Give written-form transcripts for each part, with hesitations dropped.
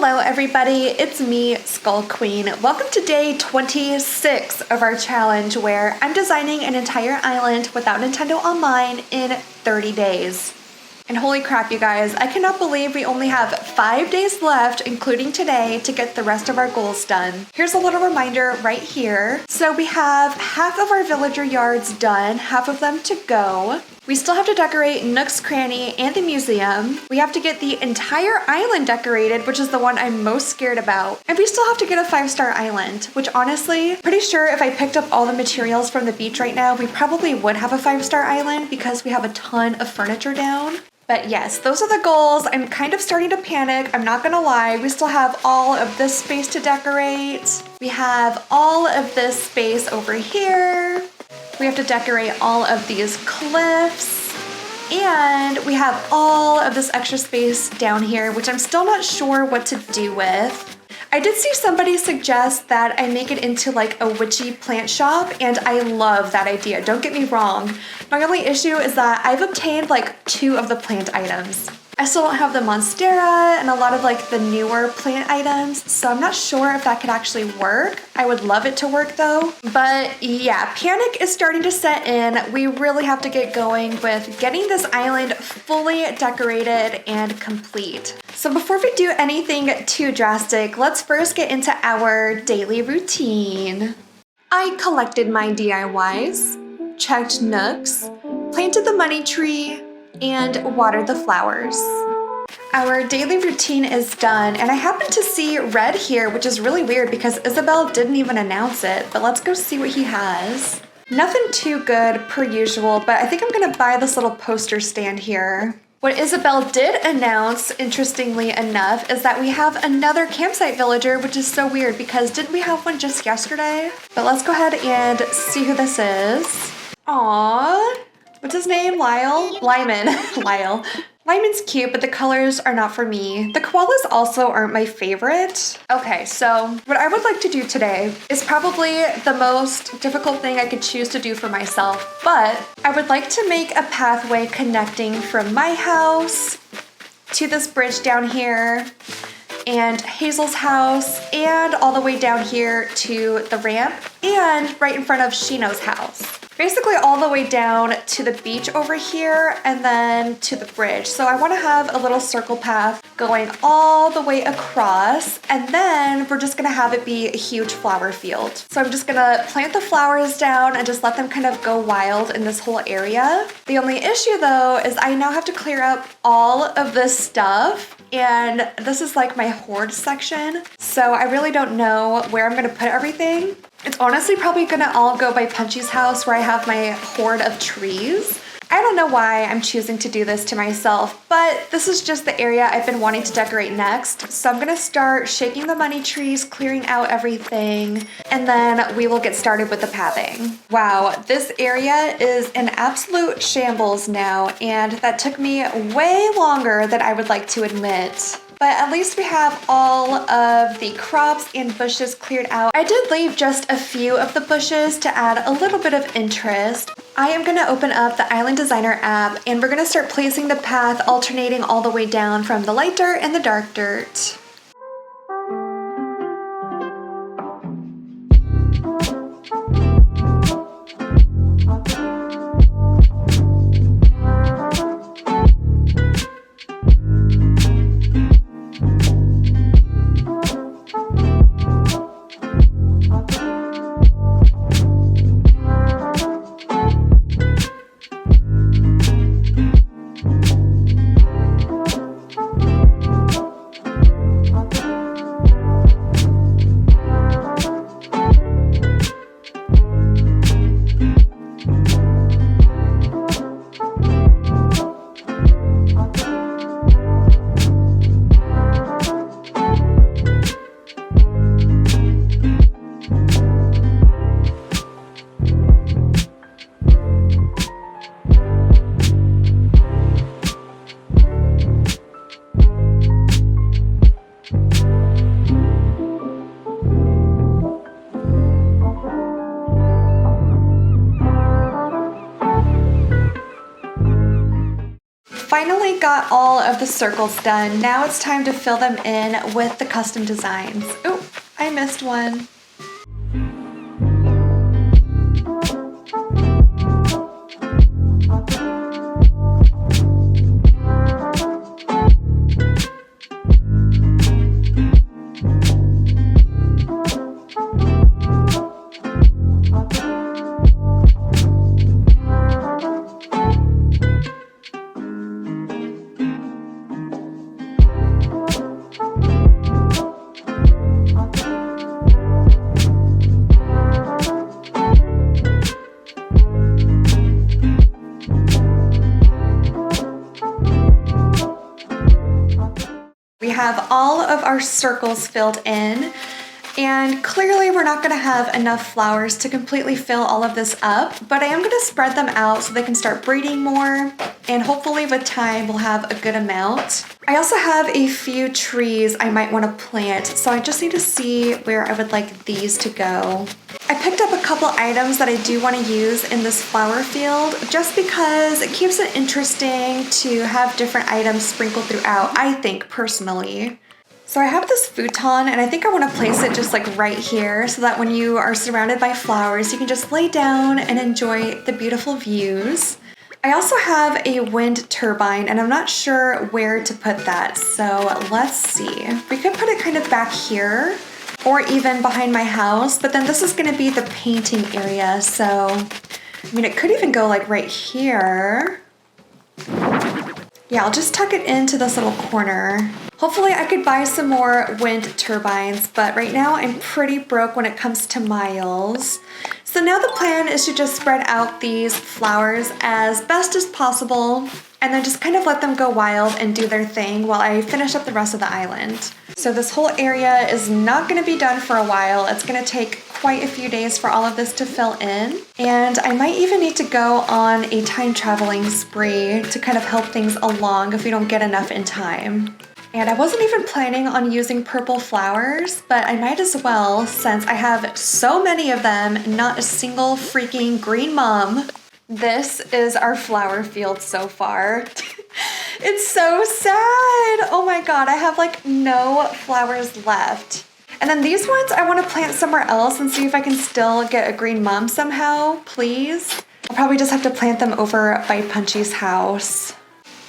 Hello everybody, it's me, Skull Queen. Welcome to day 26 of our challenge where I'm designing an entire island without Nintendo Online in 30 days. And holy crap, you guys, I cannot believe we only have 5 days left, including today, to get the rest of our goals done. Here's a little reminder right here. So we have half of our villager yards done, half of them to go. We still have to decorate Nook's Cranny and the museum. We have to get the entire island decorated, which is the one I'm most scared about. And we still have to get a 5-star island, which honestly, pretty sure if I picked up all the materials from the beach right now, we probably would have a 5-star island because we have a ton of furniture down. But yes, those are the goals. I'm kind of starting to panic, I'm not gonna lie. We still have all of this space to decorate. We have all of this space over here. We have to decorate all of these cliffs. And we have all of this extra space down here, which I'm still not sure what to do with. I did see somebody suggest that I make it into like a witchy plant shop, and I love that idea, don't get me wrong. My only issue is that I've obtained like 2 of the plant items. I still don't have the Monstera and a lot of like the newer plant items, so I'm not sure if that could actually work. I would love it to work though. But yeah, panic is starting to set in. We really have to get going with getting this island fully decorated and complete. So before we do anything too drastic, let's first get into our daily routine. I collected my DIYs, checked Nooks, planted the money tree, and watered the flowers. Our daily routine is done, and I happen to see Red here, which is really weird because Isabel didn't even announce it, but let's go see what he has. Nothing too good per usual, but I think I'm gonna buy this little poster stand here. What Isabel did announce, interestingly enough, is that we have another campsite villager, which is so weird because didn't we have one just yesterday? But let's go ahead and see who this is. Aww. What's his name? Lyle? Lyman. Lyle. Lyman's cute, but the colors are not for me. The koalas also aren't my favorite. Okay, so what I would like to do today is probably the most difficult thing I could choose to do for myself, but I would like to make a pathway connecting from my house to this bridge down here and Hazel's house and all the way down here to the ramp and right in front of Shino's house. Basically all the way down to the beach over here and then to the bridge. So I want to have a little circle path going all the way across, and then we're just gonna have it be a huge flower field. So I'm just gonna plant the flowers down and just let them kind of go wild in this whole area. The only issue though is I now have to clear up all of this stuff, and this is like my hoard section. So I really don't know where I'm gonna put everything. It's honestly probably gonna all go by Punchy's house where I have my hoard of trees. I don't know why I'm choosing to do this to myself, but this is just the area I've been wanting to decorate next. So I'm gonna start shaking the money trees, clearing out everything, and then we will get started with the pathing. Wow, this area is an absolute shambles now, and that took me way longer than I would like to admit. But at least we have all of the crops and bushes cleared out. I did leave just a few of the bushes to add a little bit of interest. I am gonna open up the Island Designer app, and we're gonna start placing the path alternating all the way down from the light dirt and the dark dirt. finally got all of the circles done. Now it's time to fill them in with the custom designs. Oh, I missed one. We have all of our circles filled in, and clearly we're not gonna have enough flowers to completely fill all of this up, but I am gonna spread them out so they can start breeding more, and hopefully with time we'll have a good amount. I also have a few trees I might wanna plant, so I just need to see where I would like these to go. I picked up a couple items that I do want to use in this flower field just because it keeps it interesting to have different items sprinkled throughout, I think personally. So I have this futon and I think I want to place it just like right here so that when you are surrounded by flowers, you can just lay down and enjoy the beautiful views. I also have a wind turbine and I'm not sure where to put that, so let's see. We could put it kind of back here, or even behind my house, but then this is gonna be the painting area, so, I mean, it could even go like right here. Yeah, I'll just tuck it into this little corner. Hopefully I could buy some more wind turbines, but right now I'm pretty broke when it comes to miles. So now the plan is to just spread out these flowers as best as possible and then just kind of let them go wild and do their thing while I finish up the rest of the island. So this whole area is not gonna be done for a while. It's gonna take quite a few days for all of this to fill in. And I might even need to go on a time traveling spree to kind of help things along if we don't get enough in time. And I wasn't even planning on using purple flowers, but I might as well since I have so many of them, not a single freaking green mom. This is our flower field so far. It's so sad. Oh my God, I have like no flowers left. And then these ones I want to plant somewhere else and see if I can still get a green mom somehow, please. I'll probably just have to plant them over by Punchy's house.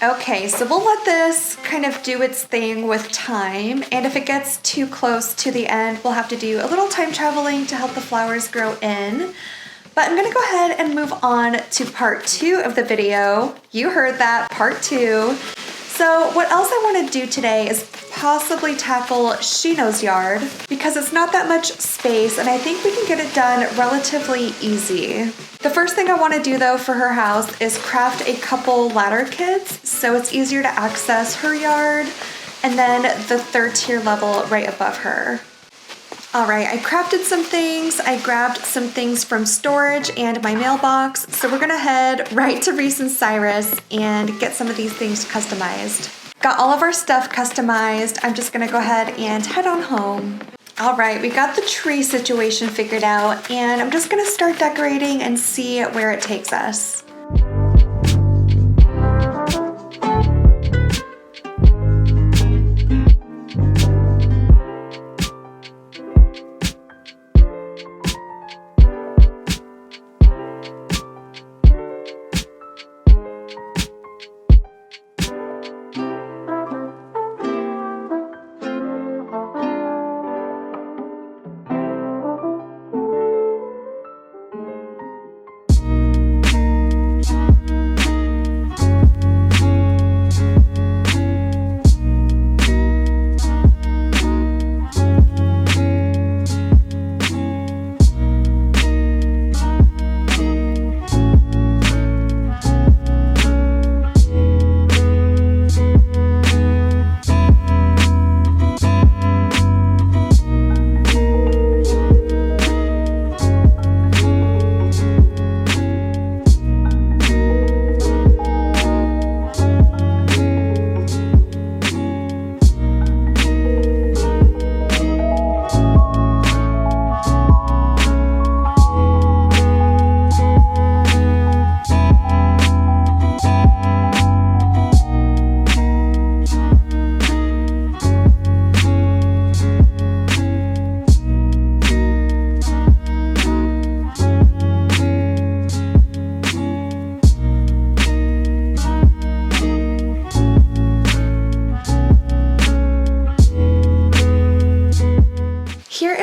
Okay, so we'll let this kind of do its thing with time, and if it gets too close to the end, we'll have to do a little time traveling to help the flowers grow in. But I'm gonna go ahead and move on to part 2 of the video. You heard that, part 2. So what else I want to do today is possibly tackle Shino's yard because it's not that much space and I think we can get it done relatively easy. The first thing I want to do though for her house is craft a couple ladder kits so it's easier to access her yard and then the 3rd tier level right above her. All right, I crafted some things. I grabbed some things from storage and my mailbox. So we're gonna head right to Reese and Cyrus and get some of these things customized. Got all of our stuff customized. I'm just gonna go ahead and head on home. All right, we got the tree situation figured out and I'm just gonna start decorating and see where it takes us.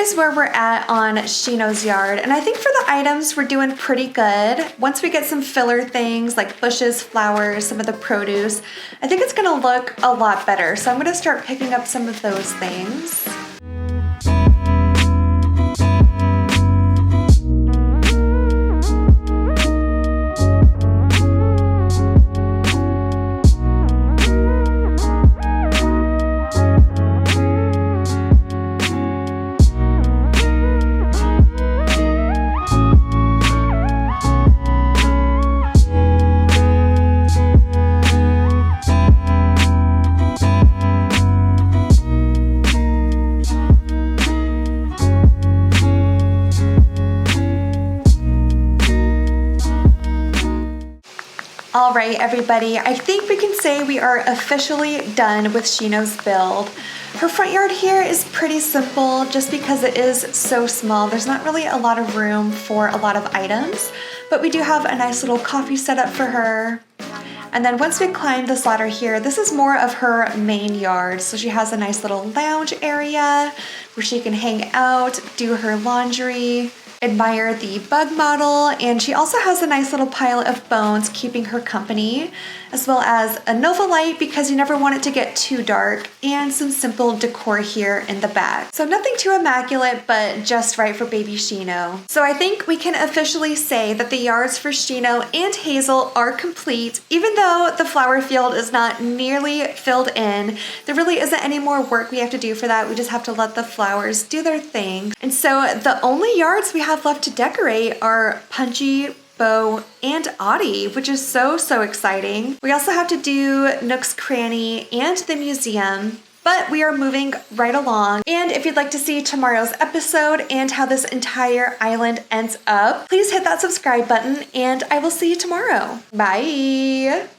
is where we're at on Shino's yard. And I think for the items, we're doing pretty good. Once we get some filler things like bushes, flowers, some of the produce, I think it's gonna look a lot better. So I'm gonna start picking up some of those things. All right, everybody, I think we can say we are officially done with Shino's build. Her front yard here is pretty simple just because it is so small. There's not really a lot of room for a lot of items, but we do have a nice little coffee setup for her. And then once we climb this ladder here, this is more of her main yard. So she has a nice little lounge area where she can hang out, do her laundry, admire the bug model, and she also has a nice little pile of bones keeping her company, as well as a Nova light because you never want it to get too dark, and some simple decor here in the back. So nothing too immaculate, but just right for baby Shino. So I think we can officially say that the yards for Shino and Hazel are complete. Even though the flower field is not nearly filled in, there really isn't any more work we have to do for that. We just have to let the flowers do their thing. And so the only yards we have left to decorate are Punchy, Bo, and Audie, which is so exciting. We also have to do Nook's Cranny and the museum, but we are moving right along. And if you'd like to see tomorrow's episode and how this entire island ends up, please hit that subscribe button and I will see you tomorrow. Bye.